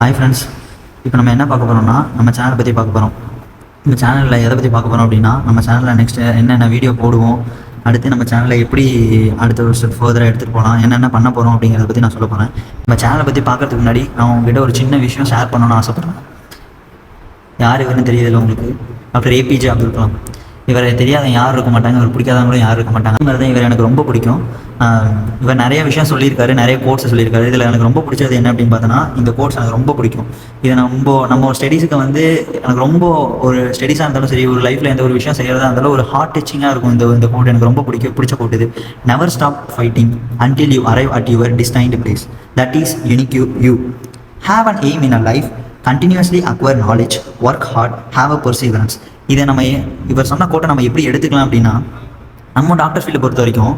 Hi friends, இப்போ நம்ம என்ன பார்க்க போகிறோம்னா நம்ம சேனலை பற்றி பார்க்க போகிறோம். நம்ம சேனலில் எதை பற்றி பார்க்க போகிறோம் அப்படின்னா, நம்ம சேனலில் நெக்ஸ்ட் என்னென்ன வீடியோ போடுவோம், அடுத்து நம்ம சேனலில் எப்படி அடுத்த ஒரு ஸ்டெப் ஃபர்தராக எடுத்துகிட்டு போகலாம், என்னென்ன பண்ண போகிறோம் அப்படிங்கிறத பற்றி நான் சொல்ல போகிறேன். நம்ம சேனலை பற்றி பார்க்கறதுக்கு முன்னாடி நான் உங்ககிட்ட ஒரு சின்ன விஷயம் ஷேர் பண்ணணும்னு ஆசைப்பட்றேன். யார் இவருன்னு தெரியுதில்ல உங்களுக்கு? Doctor APJ Abdul Kalam. இவரை தெரியாத யாரும் இருக்க மாட்டாங்க, இவர் பிடிக்காதவங்களும் யாரும் இருக்க மாட்டாங்க. அது தான் இவர் எனக்கு ரொம்ப பிடிக்கும். இவர் நிறைய விஷயம் சொல்லியிருக்காரு, நிறைய கோட்ஸை சொல்லியிருக்காரு. இதில் எனக்கு ரொம்ப பிடிச்சது என்ன அப்படின்னு பார்த்தோன்னா, இந்த கோட்ஸ் எனக்கு ரொம்ப பிடிக்கும். இதை நம்ம ஒரு ஸ்டடீஸுக்கு வந்து எனக்கு ரொம்ப ஒரு ஸ்டடீஸாக இருந்தாலும் சரி, ஒரு லைஃப்பில் எந்த ஒரு விஷயம் செய்கிறதா இருந்தாலும் ஒரு ஹார்ட் டச்சிங்காக இருக்கும். இந்த கோட் எனக்கு ரொம்ப பிடிச்ச கோட் இது. Never stop fighting until you arrive at your destined place. That is unique you. Have an aim in a life. Continuously acquire knowledge. Work hard. Have a perseverance. இதை நம்ம இவர் சொன்ன கோட்டை நம்ம எப்படி எடுத்துக்கலாம் அப்படின்னா, நம்ம டாக்டர் ஃபீல்டை பொறுத்த வரைக்கும்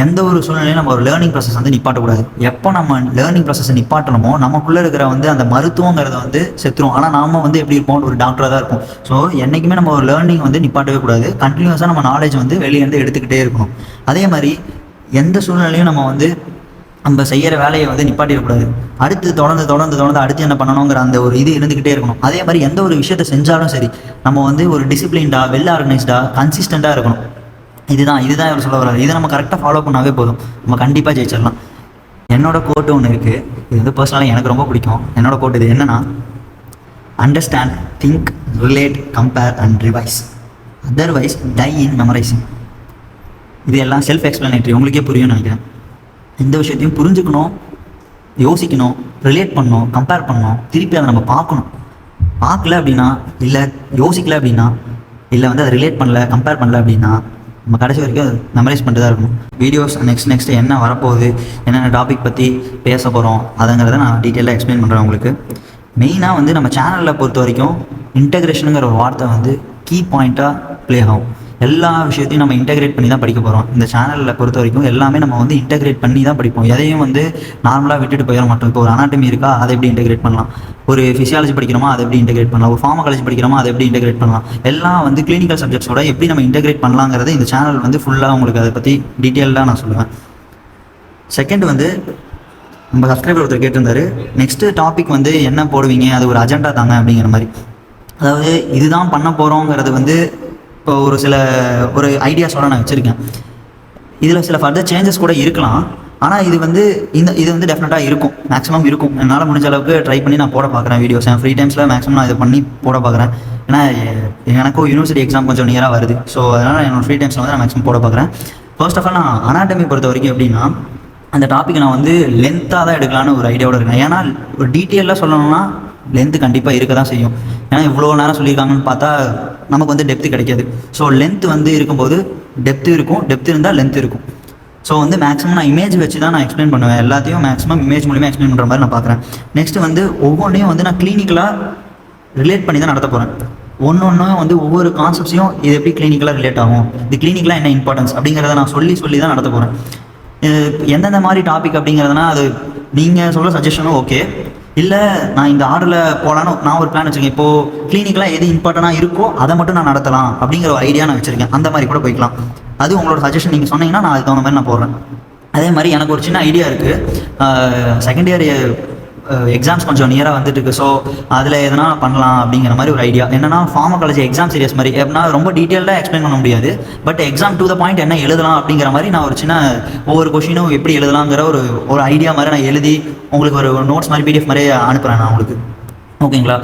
எந்த ஒரு சூழ்நிலையும் நம்ம ஒரு லேர்னிங் ப்ராசஸ் வந்து நிப்பாட்டக்கூடாது. எப்போ நம்ம லேர்னிங் ப்ராசஸை நிப்பாட்டணுமோ நமக்குள்ளே இருக்கிற வந்து அந்த மருத்துவங்கிறத வந்து செத்துரும். ஆனால் நாம வந்து எப்படி இருப்போம், ஒரு டாக்டராக தான் இருக்கும். ஸோ என்றைக்குமே நம்ம ஒரு லேர்னிங் வந்து நிப்பாட்டவே கூடாது. கண்டினியூஸாக நம்ம நாலேஜ் வந்து வெளியேருந்து எடுத்துக்கிட்டே இருக்கணும். அதே மாதிரி எந்த சூழ்நிலையும் நம்ம செய்கிற வேலையை வந்து நிப்பாட்டிடக்கூடாது. அடுத்து தொடர்ந்து அடுத்து என்ன பண்ணணுங்கிற அந்த ஒரு இது இருந்துக்கிட்டே இருக்கணும். அதே மாதிரி எந்த ஒரு விஷயத்தை செஞ்சாலும் சரி, நம்ம வந்து ஒரு டிசிப்ளின்டாக, வெல் ஆர்கனைஸ்டாக, கன்சிஸ்டண்ட்டாக இருக்கணும். இதுதான் இவர் சொல்ல வர்றாரு. இதை நம்ம கரெக்டாக ஃபாலோ பண்ணாவே போதும், நம்ம கண்டிப்பாக ஜெயிச்சிடலாம். என்னோட கோட்டு ஒன்று இருக்குது. இது வந்து பர்சனலாக எனக்கு ரொம்ப பிடிக்கும். என்னோட கோட்டு இது என்னென்னா, understand, think, relate, compare and revise. Otherwise die in memorising. இது எல்லாம் செல்ஃப் எக்ஸ்பிளனேட்டரி, உங்களுக்கே புரியும்னு நினைக்கிறேன். இந்த விஷயத்தையும் புரிஞ்சுக்கணும், யோசிக்கணும், ரிலேட் பண்ணணும், கம்பேர் பண்ணணும், திருப்பி அதை நம்ம பார்க்கல அப்படின்னா, இல்லை யோசிக்கல அப்படின்னா, இல்லை வந்து அதை ரிலேட் பண்ணல, கம்பேர் பண்ணல அப்படின்னா, நம்ம கடைசி வரைக்கும் அது மெமரைஸ் பண்ணிட்டு தான் இருக்கணும். வீடியோஸ் நெக்ஸ்ட் என்ன வரப்போகுது, என்னென்ன டாபிக் பற்றி பேச போகிறோம் அதுங்கிறத நான் டீட்டெயிலாக எக்ஸ்பிளைன் பண்ணுறேன் உங்களுக்கு. மெயினாக வந்து நம்ம சேனலில் பொறுத்த வரைக்கும் இன்டெகிரேஷனுங்கிற ஒரு வார்த்தை வந்து கீ பாயிண்ட்டாக ப்ளே ஆகும். எல்லா விஷயத்தையும் நம்ம இன்டெகிரேட் பண்ணி தான் படிக்க போகிறோம். இந்த சேனலில் பொறுத்த வரைக்கும் எல்லாமே நம்ம வந்து இன்டெகிரேட் பண்ணி தான் படிப்போம். எதையும் வந்து நார்மலாக விட்டுட்டு போயிட மாட்டோம். இப்போ ஒரு அனாட்டமி இருக்கா, அதை எப்படி இன்டெகிரேட் பண்ணலாம், ஒரு ஃபிசியாலஜி படிக்கிறோமா அதை எப்படி இன்டெகிரேட் பண்ணலாம், ஒரு ஃபார்மகாலஜி படிக்கிறோமா அதை எப்படி இன்டெகிரேட் பண்ணலாம், எல்லாம் வந்து கிளினிக்கல் சப்ஜெக்ட்ஸோட எப்படி நம்ம இன்டெகிரேட் பண்ணலாங்கிறது இந்த சேனல் வந்து ஃபுல்லாக உங்களுக்கு அதை பற்றி டீட்டெயிலாக நான் சொல்லுவேன். செகண்ட் வந்து நம்ம சப்ஸ்கிரைபர் ஒருத்தர் கேட்டிருந்தாரு, நெக்ஸ்ட்டு டாபிக் வந்து என்ன போடுவீங்க, அது ஒரு அஜெண்டா தாங்க அப்படிங்கிற மாதிரி. அதாவது இதுதான் பண்ண போகிறோங்கிறது வந்து இப்போ ஒரு ஐடியாஸோட நான் வச்சுருக்கேன். இதில் சில ஃபர்தர் சேஞ்சஸ் கூட இருக்கலாம். ஆனால் இது வந்து டெஃபினட்டாக இருக்கும், மேக்ஸிமம் இருக்கும். என்னால் முடிஞ்ச அளவுக்கு ட்ரை பண்ணி நான் போட பார்க்குறேன் வீடியோஸ். என் ஃப்ரீ டைம்ஸில் மேக்ஸிமம் நான் இதை பண்ணி போட பார்க்குறேன். ஏன்னா எனக்கும் யூனிவர்சிட்டி எக்ஸாம் கொஞ்சம் நியராக வருது. ஸோ அதனால் என்னோடய ஃப்ரீ டைம்ஸில் வந்து நான் மேக்ஸிமம் போட பார்க்குறேன். ஃபர்ஸ்ட் ஆஃப் ஆல் நான் அனாட்டமி பொறுத்த வரைக்கும் எப்படின்னா, அந்த டாப்பிக்கை நான் வந்து லென்த்தாக தான் எடுக்கலான்னு ஒரு ஐடியாவோட இருக்கேன். ஏன்னா ஒரு டீட்டெயிலாக சொல்லணும்னா லென்த்து கண்டிப்பாக இருக்க தான் செய்யும். ஏன்னா இவ்வளோ நேரம் சொல்லியிருக்காங்கன்னு பார்த்தா நமக்கு வந்து டெப்த்து கிடைக்காது. ஸோ லென்த் வந்து இருக்கும்போது டெப்த்து இருக்கும், டெப்த் இருந்தால் லென்த் இருக்கும். ஸோ வந்து மேக்ஸிமம் நான் இமேஜ் வச்சு தான் நான் எக்ஸ்பிளைன் பண்ணுவேன். எல்லாத்தையும் மேக்ஸிமம் இமேஜ் மூலியமாக எக்ஸ்பிளைன் பண்ணுற மாதிரி நான் பார்க்குறேன். நெக்ஸ்ட் வந்து ஒவ்வொன்றையும் வந்து நான் கிளினிக்கலாக ரிலேட் பண்ணி தான் நடத்த போகிறேன். ஒன்றும் வந்து ஒவ்வொரு கான்செப்ட்ஸையும் இது எப்படி கிளினிக்கலாக ரிலேட் ஆகும், இது கிளினிக்கலாக என்ன இம்பார்ட்டன்ஸ் அப்படிங்கிறத நான் சொல்லி தான் நடத்த போகிறேன். எந்தெந்த மாதிரி டாபிக் அப்படிங்கிறதுனா அது நீங்கள் சொல்கிற சஜஷனும் ஓகே, இல்லை நான் இந்த ஆர்டரில் போகலான்னு நான் ஒரு பிளான் வச்சுருக்கேன். இப்போது கிளினிக்கலாக எது இம்பார்ட்டண்ட்டாக இருக்கோ அதை மட்டும் நான் நடத்தலாம் அப்படிங்கிற ஒரு ஐடியா நான் வச்சுருக்கேன். அந்த மாதிரி கூட போய்க்கலாம். அது உங்களோட சஜஷன் நீங்கள் சொன்னீங்கன்னா நான் அதுக்கு தகுந்த மாதிரி நான் போடுறேன். அதே மாதிரி எனக்கு ஒரு சின்ன ஐடியா இருக்குது. செகண்ட் இயர் எக்ஸாம்ஸ் கொஞ்சம் நியராக வந்துட்டு இருக்கு. ஸோ அதில் எதனா பண்ணலாம் அப்படிங்கிற மாதிரி ஒரு ஐடியா. என்னன்னா ஃபார்மகாலஜி எக்ஸாம் சீரியஸ் மாதிரி எப்படின்னா ரொம்ப டீட்டெயிலாக எக்ஸ்பிளைன் பண்ண முடியாது. But exam to the point என்ன எழுதலாம் அப்படிங்கிற மாதிரி நான் ஒரு சின்ன ஒவ்வொரு கொஷினும் எப்படி எழுதலாங்கிற ஒரு ஐடியா மாதிரி நான் எழுதி உங்களுக்கு ஒரு நோட்ஸ் மாதிரி PDF மாதிரி அனுப்புகிறேன் நான் உங்களுக்கு. ஓகேங்களா?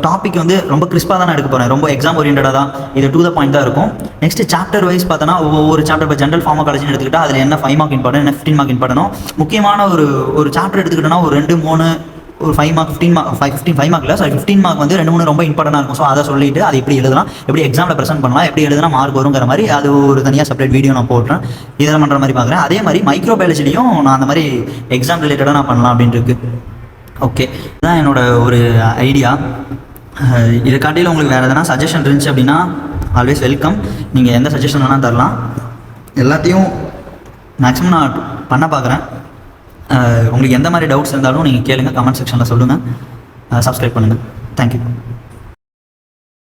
டாபிக் வந்து ரொம்ப கிறிஸ்பாக தான் நான் எடுக்க போகிறேன். ரொம்ப எக்ஸாம் ஓரியன்டாக தான், இது டு த பாயிண்ட் தான் இருக்கும். நெக்ஸ்ட் சாப்டர் வைஸ் பார்த்தோன்னா ஒவ்வொரு சாப்டர் இப்போ ஜென்ரல் ஃபார்மகாலஜின்னு எடுத்துக்கிட்டால் அதில் என்ன 5 மார்க் இம்பார்ட்டன், என்ன 15 மார்க் இம்பார்ட்டனும், முக்கியமான ஒரு சாப்டர் எடுத்துக்கிட்டோன்னா ஒரு 2, 3 ஒரு 5 மார்க் 5 மார்க் இல்லை, 15 மார்க் வந்து 2, 3 ரொம்ப இம்பார்ட்டனாக இருக்கும். ஸோ அதை சொல்லிட்டு அது எப்படி எழுதலாம், எப்படி எக்ஸாமில் ப்ரெசென்ட் பண்ணலாம், எப்படி எழுதுனா மார்க் வருங்கிற மாதிரி அது ஒரு தனியாக செப்பரேட் வீடியோ நான் போடுறேன். இதெல்லாம் பண்ணுற மாதிரி பார்க்குறேன். அதே மாதிரி மைக்ரோபயாலஜிலையும் நான் அந்த மாதிரி எக்ஸாம் ரிலேட்டடாக நான் பண்ணலாம் அப்படின்ட்டு இருக்குது. ஓகே, இதுதான் என்னோட ஒரு ஐடியா. இதை காட்டியில் உங்களுக்கு வேறு எதனா சஜஷன் இருந்துச்சு அப்படின்னா ஆல்வேஸ் வெல்கம். நீங்கள் எந்த சஜஷன் வேணால் தரலாம். எல்லாத்தையும் மேக்ஸிமம் நான் பண்ண பார்க்குறேன். உங்களுக்கு எந்த மாதிரி டவுட்ஸ் இருந்தாலும் நீங்கள் கேளுங்கள், கமெண்ட் செக்ஷனில் சொல்லுங்கள். சப்ஸ்கிரைப் பண்ணுங்கள். தேங்க்யூ.